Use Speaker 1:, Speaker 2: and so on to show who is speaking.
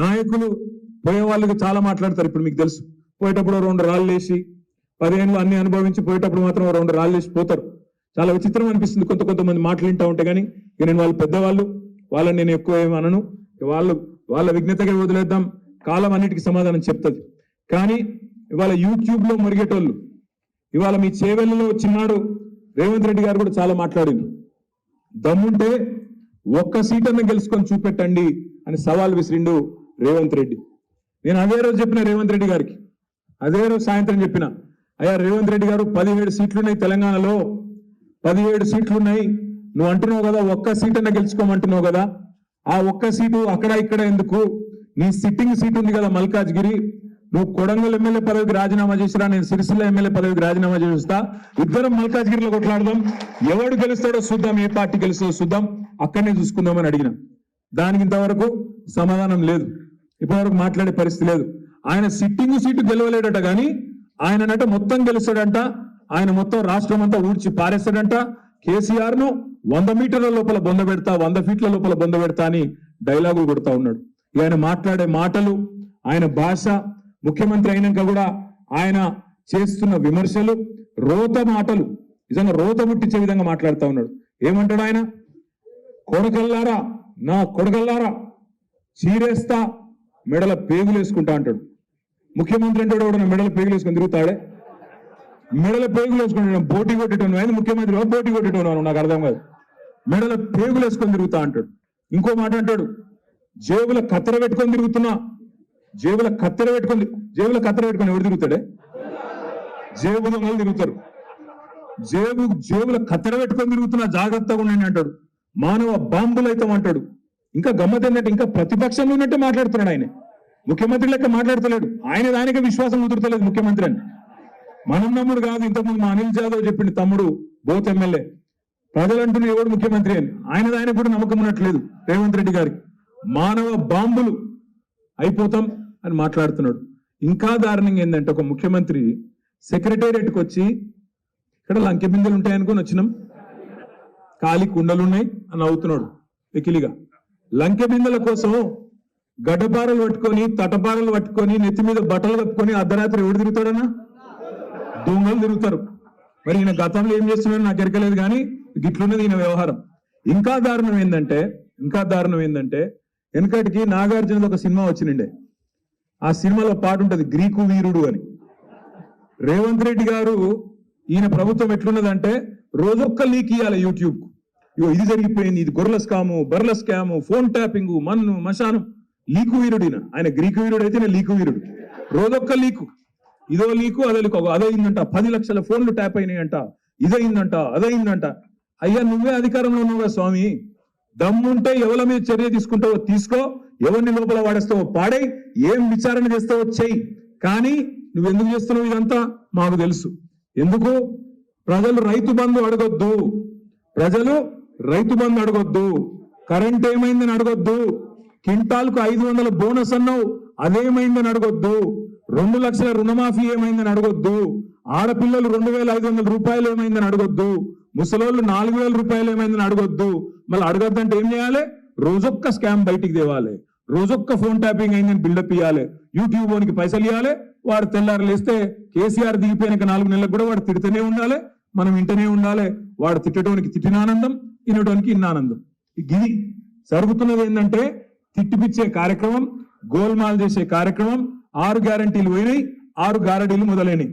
Speaker 1: నాయకులు పోయే వాళ్ళకి చాలా మాట్లాడతారు. ఇప్పుడు మీకు తెలుసు, పోయేటప్పుడు 2 రాళ్ళు వేసి 10 ఏళ్ళు అన్ని అనుభవించి పోయేటప్పుడు మాత్రం 2 రాళ్ళు వేసి పోతారు. చాలా విచిత్రం అనిపిస్తుంది కొంతమంది మాటలు వింటా ఉంటే. కానీ నేను వాళ్ళు పెద్దవాళ్ళు, వాళ్ళని నేను ఎక్కువ ఏమనను. వాళ్ళ విజ్ఞతగా వదిలేద్దాం, కాలం అన్నిటికీ సమాధానం చెప్తుంది. కానీ ఇవాళ యూట్యూబ్ లో మురిగేటోళ్ళు, ఇవాళ మీ చేవెళ్ళలో వచ్చినాడు రేవంత్ రెడ్డి గారు కూడా చాలా మాట్లాడింది. దమ్ముంటే ఒక్క సీట్ అన్న గెలుచుకొని చూపెట్టండి అని సవాల్ విసిరిండు రేవంత్ రెడ్డి. నేను అదే రోజు చెప్పిన రేవంత్ రెడ్డి గారికి, అదే రోజు సాయంత్రం చెప్పిన, అయ్యా రేవంత్ రెడ్డి గారు 17 సీట్లున్నాయి తెలంగాణలో, 17 సీట్లున్నాయి. నువ్వు అంటున్నావు కదా ఒక్క సీట్ అన్న గెలుచుకోమంటున్నావు కదా, ఆ ఒక్క సీటు అక్కడ ఇక్కడ ఎందుకు? నీ సిట్టింగ్ సీట్ ఉంది కదా మల్కాజ్గిరి, నువ్వు కొడంగల్ ఎమ్మెల్యే పదవికి రాజీనామా చేసిరా, నేను సిరిసిల్ల ఎమ్మెల్యే పదవికి రాజీనామా చేస్తా, ఇద్దరం మల్కాజ్గిరిలో కొట్లాడదాం, ఎవడు గెలుస్తాడో చూద్దాం, ఏ పార్టీ గెలుస్తాడో చూద్దాం, అక్కడనే చూసుకుందామని అడిగిన. దానికి ఇంతవరకు సమాధానం లేదు, ఇప్పటివరకు మాట్లాడే పరిస్థితి లేదు. ఆయన సిట్టింగ్ సీటు గెలవలేడట, కానీ ఆయననట మొత్తం గెలుస్తాడంట, ఆయన మొత్తం రాష్ట్రం అంతా ఊడ్చి పారేస్తాడంట. కేసీఆర్ ను 100 మీటర్ల లోపల బొంద పెడతా, 100 ఫీట్ల లోపల బొంద పెడతా అని డైలాగులు కొడతా ఉన్నాడు. ఆయన మాట్లాడే మాటలు, ఆయన భాష, ముఖ్యమంత్రి అయినాక కూడా ఆయన చేస్తున్న విమర్శలు రోత మాటలు, నిజంగా రోత ముట్టించే విధంగా మాట్లాడుతూ ఉన్నాడు. ఏమంటాడు ఆయన? కొడకల్లారా, నా కొడకల్లారా, చీరేస్తా, మెడల పేగులు వేసుకుంటా అంటాడు. ముఖ్యమంత్రి అంటే కూడా మెడల పేగులు వేసుకొని తిరుగుతాడే, మెడల పేగులు వేసుకుంటాడు. పోటీ కొట్టేటోను ఆయన ముఖ్యమంత్రి, పోటీ కొట్టేటోను నాకు అర్థం కాదు. మెడల పేగులు వేసుకొని తిరుగుతా అంటాడు. ఇంకో మాట అంటాడు, జేబుల కత్తెర పెట్టుకొని తిరుగుతున్నా, జేబుల కత్తెర పెట్టుకొని ఎవరు తిరుగుతాడే? జేబు దొంగలు తిరుగుతారు. జేబుల కత్తెర పెట్టుకొని తిరుగుతున్నా, జాగ్రత్తగా ఉండండి అంటాడు. మానవ బాంబులు అవుతాం అంటాడు. ఇంకా గమ్మత్ ఏంటంటే ఇంకా ప్రతిపక్షంలో ఉన్నట్టే మాట్లాడుతున్నాడు ఆయన, ముఖ్యమంత్రి లెక్క మాట్లాడతలేడు. ఆయన దానికే విశ్వాసం కుదురుతలేదు ముఖ్యమంత్రి అని. మనం నమ్ముడు కాదు, ఇంతకుముందు మా అనిల్ జాదవ్ చెప్పింది, తమ్ముడు బోత్ ఎమ్మెల్యే, ప్రజలంటున్న ఎవడు ముఖ్యమంత్రి అని. ఆయన కూడా నమ్మకం ఉన్నట్లేదు రేవంత్ రెడ్డి గారికి. మానవ బాంబులు అయిపోతాం అని మాట్లాడుతున్నాడు. ఇంకా దారుణంగా ఏంటంటే, ఒక ముఖ్యమంత్రి సెక్రటేరియట్కి వచ్చి ఇక్కడ లంకె బిందెలు ఉంటాయనుకొని వచ్చినాం, ఖాళీ కుండలున్నాయి అని అవుతున్నాడు వెకిలిగా. లంకె బిందెల కోసం గడ్డపారలు పట్టుకొని, తటపారలు పట్టుకొని, నెత్తి మీద బట్టలు కప్పుకొని అర్ధరాత్రి ఎవడు తిరుగుతాడన్నా? దొంగలు తిరుగుతారు. మరి ఈయన గతంలో ఏం చేస్తున్నాడో నాకు ఎరకలేదు, కానీ గిట్లున్నది ఈయన వ్యవహారం. ఇంకా దారుణం ఏంటంటే వెనకటికి నాగార్జున ఒక సినిమా వచ్చినండే, ఆ సినిమాలో పాట ఉంటది, గ్రీకు వీరుడు అని. రేవంత్ రెడ్డి గారు, ఈయన ప్రభుత్వం ఎట్లున్నదంటే రోజొక్క లీక్ ఇవ్వాలి యూట్యూబ్ కు. ఇగో ఇది జరిగిపోయింది, ఇది గొర్రెల స్కాము, బర్రెల స్కాము, ఫోన్ ట్యాపింగ్, మన్ను మశానం. లీకు వీరుడు ఆయన గ్రీకు వీరుడు అయితే నేను లీకు వీరుడు. రోజొక్క లీకు, ఇదో లీకు అదో లీకు, అదయిందంట, 10 లక్షల ఫోన్లు ట్యాప్ అయినాయంట, అదయిందంట. అయ్యా నువ్వే అధికారంలో ఉన్నావుగా స్వామి, దమ్ముంటే ఎవరి మీద చర్య తీసుకుంటావో తీసుకో, ఎవరిని లోపల వాడేస్తావో పాడై, ఏం విచారణ చేస్తావో చెయ్యి. కానీ నువ్వు ఎందుకు చేస్తున్నావు ఇదంతా మాకు తెలుసు. ఎందుకు? ప్రజలు రైతు బంధు అడగొద్దు, కరెంట్ ఏమైందని అడగొద్దు, కింటాల్కు 500 బోనస్ అన్నావు అదేమైందని అడగొద్దు, 2 లక్షల రుణమాఫీ ఏమైందని అడగొద్దు, ఆడపిల్లలు 2500 రూపాయలు ఏమైందని అడగొద్దు, ముసలోళ్ళు 4000 రూపాయలు ఏమైందని అడగొద్దు. మళ్ళీ అడగొద్దంటే ఏం చేయాలి? రోజొక్క స్కామ్ బయటికి తేవాలి, రోజొక్క ఫోన్ ట్యాపింగ్ అయిందని బిల్డప్ ఇవ్వాలి, యూట్యూబ్ ఓనికి పైసలు ఇవ్వాలి. వాడు తెల్లారు లేస్తే కేసీఆర్ దిగిపోయినాక 4 నెలలకు కూడా వాడు తిడుతూనే ఉండాలి, మనం వింటూనే ఉండాలి. వాడు తిట్టడానికి తిట్టిన ఆనందం, వినడానికి ఇన్న ఆనందం. ఇది జరుగుతున్నది. ఏంటంటే తిట్టిపిచ్చే కార్యక్రమం, గోల్మాల్ చేసే కార్యక్రమం. 6 గ్యారంటీలు పోయినాయి, 6 గారడీలు మొదలైనవి.